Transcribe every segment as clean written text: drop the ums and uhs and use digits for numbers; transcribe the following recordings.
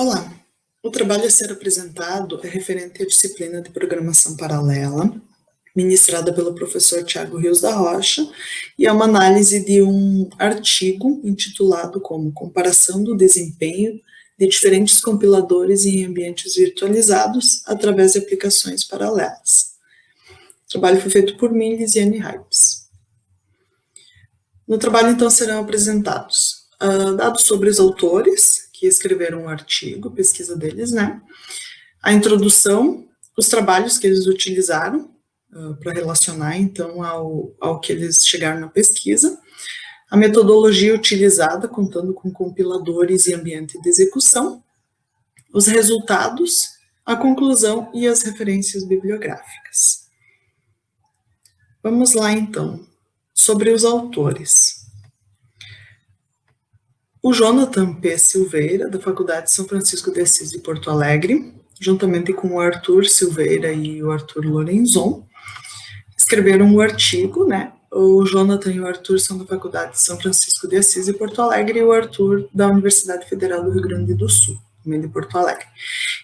Olá, o trabalho a ser apresentado é referente à disciplina de Programação Paralela, ministrada pelo professor Tiago Rios da Rocha, e é uma análise de um artigo intitulado como Comparação do desempenho de diferentes compiladores em ambientes virtualizados através de aplicações paralelas. O trabalho foi feito por mim, Lisiane Hypes. No trabalho, então, serão apresentados dados sobre os autores que escreveram um artigo, pesquisa deles, né? A introdução, os trabalhos que eles utilizaram para relacionar, então, ao que eles chegaram na pesquisa, a metodologia utilizada, contando com compiladores e ambiente de execução, os resultados, a conclusão e as referências bibliográficas. Vamos lá, então, sobre os autores. O Jonathan P. Silveira, da Faculdade de São Francisco de Assis de Porto Alegre, juntamente com o Arthur Silveira e o Arthur Lorenzon, escreveram um artigo, né? O Jonathan e o Arthur são da Faculdade de São Francisco de Assis de Porto Alegre e o Arthur da Universidade Federal do Rio Grande do Sul, também de Porto Alegre.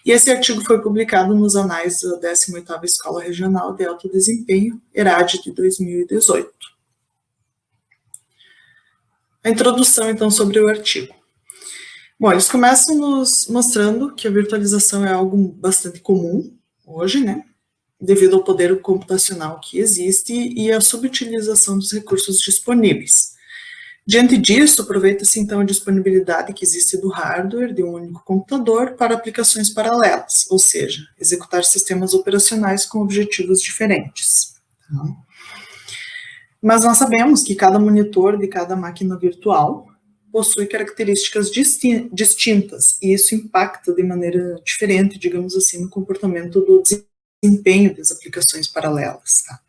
E esse artigo foi publicado nos anais da 18ª Escola Regional de Alto Desempenho, ERAD, de 2018. A introdução, então, sobre o artigo. Bom, eles começam nos mostrando que a virtualização é algo bastante comum hoje, né? Devido ao poder computacional que existe e à subutilização dos recursos disponíveis. Diante disso, aproveita-se, então, a disponibilidade que existe do hardware de um único computador para aplicações paralelas, ou seja, executar sistemas operacionais com objetivos diferentes. Tá? Mas nós sabemos que cada monitor de cada máquina virtual possui características distintas, e isso impacta de maneira diferente, digamos assim, no comportamento do desempenho das aplicações paralelas. Tá?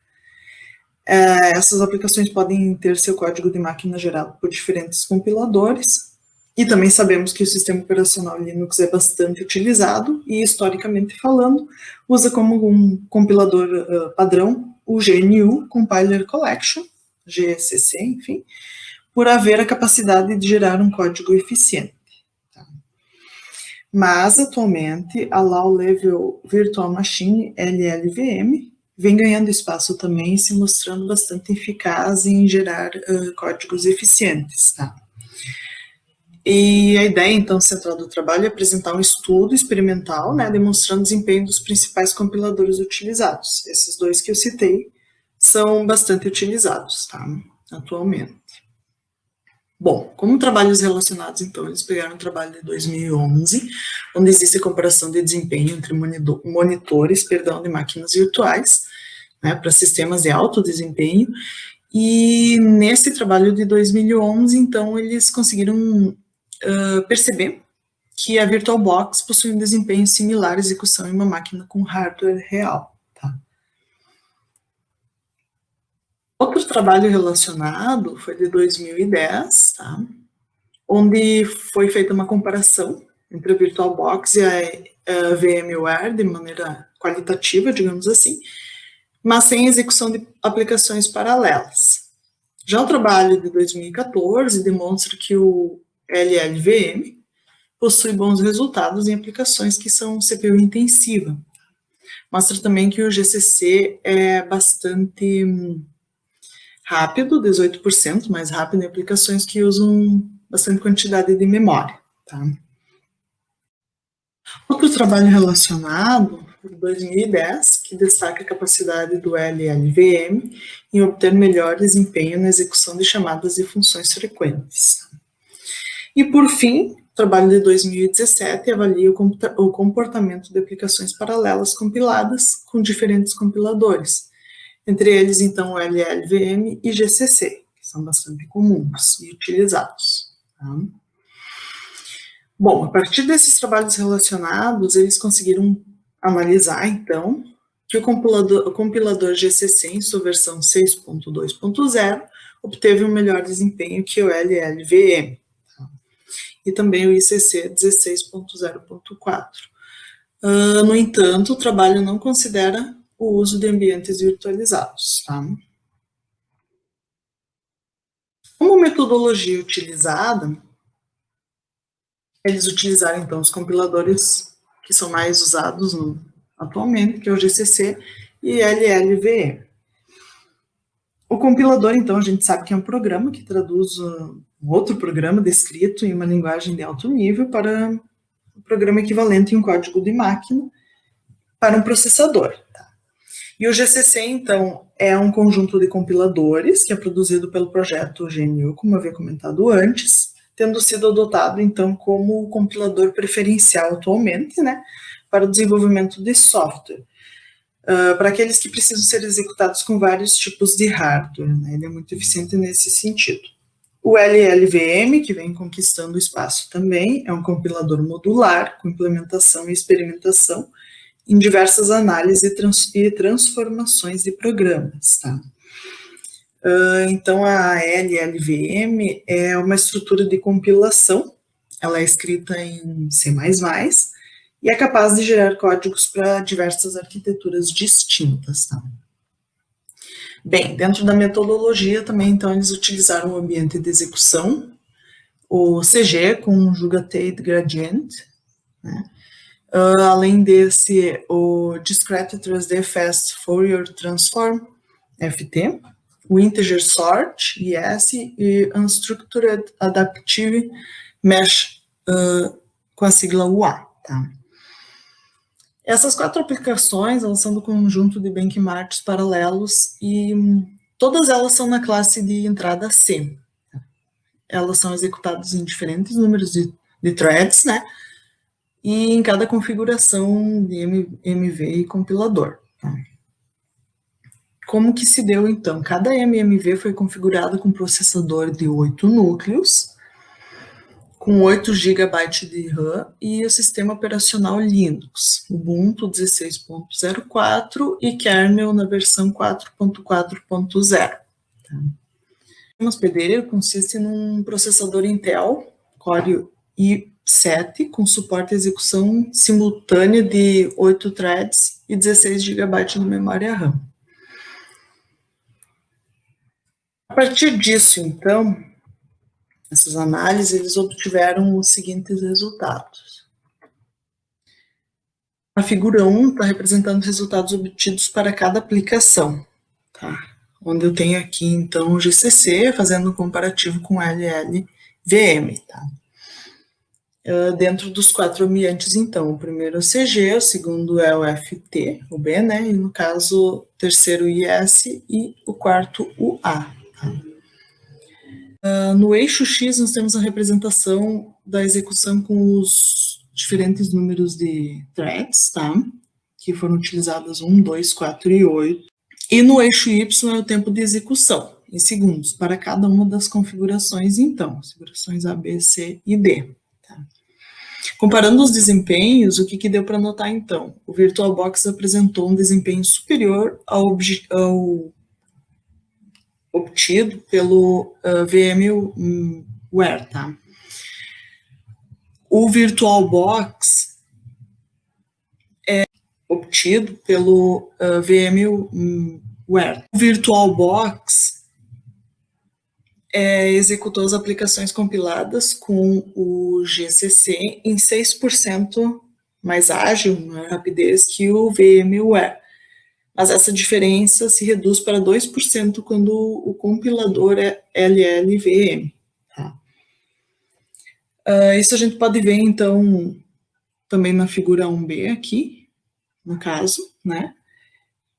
Essas aplicações podem ter seu código de máquina gerado por diferentes compiladores, e também sabemos que o sistema operacional Linux é bastante utilizado, e historicamente falando, usa como um compilador padrão o GNU Compiler Collection, GCC, enfim, por haver a capacidade de gerar um código eficiente. Tá? Mas, atualmente, a Low Level Virtual Machine, LLVM, vem ganhando espaço também e se mostrando bastante eficaz em gerar códigos eficientes. Tá? E a ideia, então, central do trabalho é apresentar um estudo experimental, né, demonstrando o desempenho dos principais compiladores utilizados. Esses dois que eu citei são bastante utilizados, tá, atualmente. Bom, como trabalhos relacionados, então, eles pegaram um trabalho de 2011, onde existe a comparação de desempenho entre monitores, de máquinas virtuais, né, para sistemas de alto desempenho, e nesse trabalho de 2011, então, eles conseguiram perceber que a VirtualBox possui um desempenho similar à execução em uma máquina com hardware real. Tá? Outro trabalho relacionado foi de 2010, tá? Onde foi feita uma comparação entre a VirtualBox e a VMware de maneira qualitativa, digamos assim, mas sem execução de aplicações paralelas. Já o trabalho de 2014 demonstra que o LLVM possui bons resultados em aplicações que são CPU intensiva. Mostra também que o GCC é bastante rápido, 18% mais rápido em aplicações que usam bastante quantidade de memória. Tá? Outro trabalho relacionado, de 2010, que destaca a capacidade do LLVM em obter melhor desempenho na execução de chamadas e funções frequentes. E, por fim, o trabalho de 2017 avalia o comportamento de aplicações paralelas compiladas com diferentes compiladores, entre eles, então, o LLVM e GCC, que são bastante comuns e utilizados. Tá? Bom, a partir desses trabalhos relacionados, eles conseguiram analisar, então, que o compilador GCC, em sua versão 6.2.0, obteve um melhor desempenho que o LLVM, e também o ICC 16.0.4. No entanto, o trabalho não considera o uso de ambientes virtualizados. Tá? Como metodologia utilizada, eles utilizaram, então, os compiladores que são mais usados atualmente, que é o GCC e LLVM. O compilador, então, a gente sabe que é um programa que traduz um outro programa descrito em uma linguagem de alto nível para um programa equivalente em um código de máquina para um processador. E o GCC, então, é um conjunto de compiladores que é produzido pelo projeto GNU, como eu havia comentado antes, tendo sido adotado, então, como o compilador preferencial atualmente, né, para o desenvolvimento de software. Para aqueles que precisam ser executados com vários tipos de hardware, né, ele é muito eficiente nesse sentido. O LLVM, que vem conquistando o espaço também, é um compilador modular, com implementação e experimentação em diversas análises e transformações de programas. Tá? Então, a LLVM é uma estrutura de compilação, ela é escrita em C++, e é capaz de gerar códigos para diversas arquiteturas distintas. Tá? Bem, dentro da metodologia também, então, eles utilizaram o ambiente de execução, o CG, Conjugated Gradient, né? Além desse, o Discrete 3D Fast Fourier Transform, FT, o Integer Sort, IS, e Unstructured Adaptive Mesh, com a sigla UA. Tá? Essas 4 aplicações, elas são do conjunto de benchmarks paralelos e todas elas são na classe de entrada C. Elas são executadas em diferentes números de threads, né? E em cada configuração de MV e compilador. Tá? Como que se deu, então? Cada MMV foi configurado com processador de 8 núcleos, com 8 GB de RAM e o sistema operacional Linux, Ubuntu 16.04 e kernel na versão 4.4.0. Tá? O hospedeiro consiste num processador Intel Core i7 com suporte à execução simultânea de 8 threads e 16 GB de memória RAM. A partir disso, então, essas análises, eles obtiveram os seguintes resultados. A figura 1 está representando os resultados obtidos para cada aplicação, tá? Onde eu tenho aqui, então, o GCC, fazendo um comparativo com o LLVM, tá? Dentro dos 4 ambientes, então, o primeiro é o CG, o segundo é o FT, o B, né? E, no caso, o terceiro o IS e o quarto o A. Tá? No eixo X, nós temos a representação da execução com os diferentes números de threads, tá? Que foram utilizadas 1, 2, 4 e 8. E no eixo Y é o tempo de execução, em segundos, para cada uma das configurações, então, configurações A, B, C e D. Tá? Comparando os desempenhos, o que deu para notar, então? O VirtualBox apresentou um desempenho superior ao obtido pelo VMware, tá? O VirtualBox é obtido pelo VMware. O VirtualBox executou as aplicações compiladas com o GCC em 6% mais ágil, maior rapidez que o VMware. Mas essa diferença se reduz para 2% quando o compilador é LLVM. Tá? Isso a gente pode ver, então, também na figura 1B aqui, no caso, né?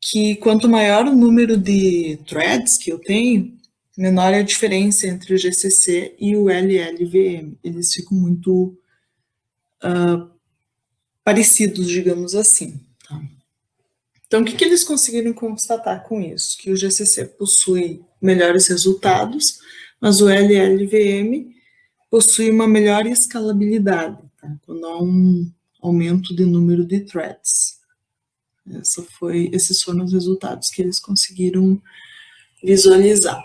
Que quanto maior o número de threads que eu tenho, menor é a diferença entre o GCC e o LLVM. Eles ficam muito parecidos, digamos assim. Tá? Então, o que eles conseguiram constatar com isso? Que o GCC possui melhores resultados, mas o LLVM possui uma melhor escalabilidade, tá? Quando há um aumento de número de threads. Esses foram os resultados que eles conseguiram visualizar.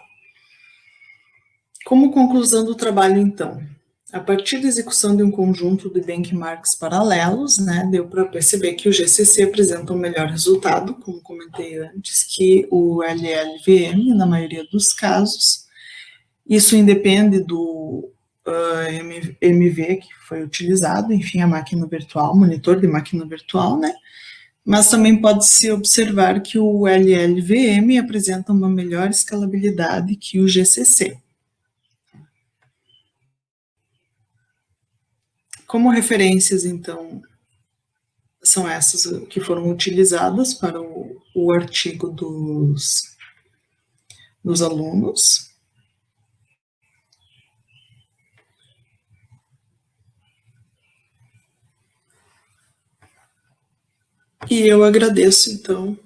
Como conclusão do trabalho, então? A partir da execução de um conjunto de benchmarks paralelos, né, deu para perceber que o GCC apresenta um melhor resultado, como comentei antes, que o LLVM, na maioria dos casos. Isso independe do MV que foi utilizado, enfim, a máquina virtual, monitor de máquina virtual, né? Mas também pode-se observar que o LLVM apresenta uma melhor escalabilidade que o GCC. Como referências, então, são essas que foram utilizadas para o artigo dos alunos. E eu agradeço, então,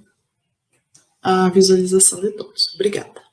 a visualização de todos. Obrigada.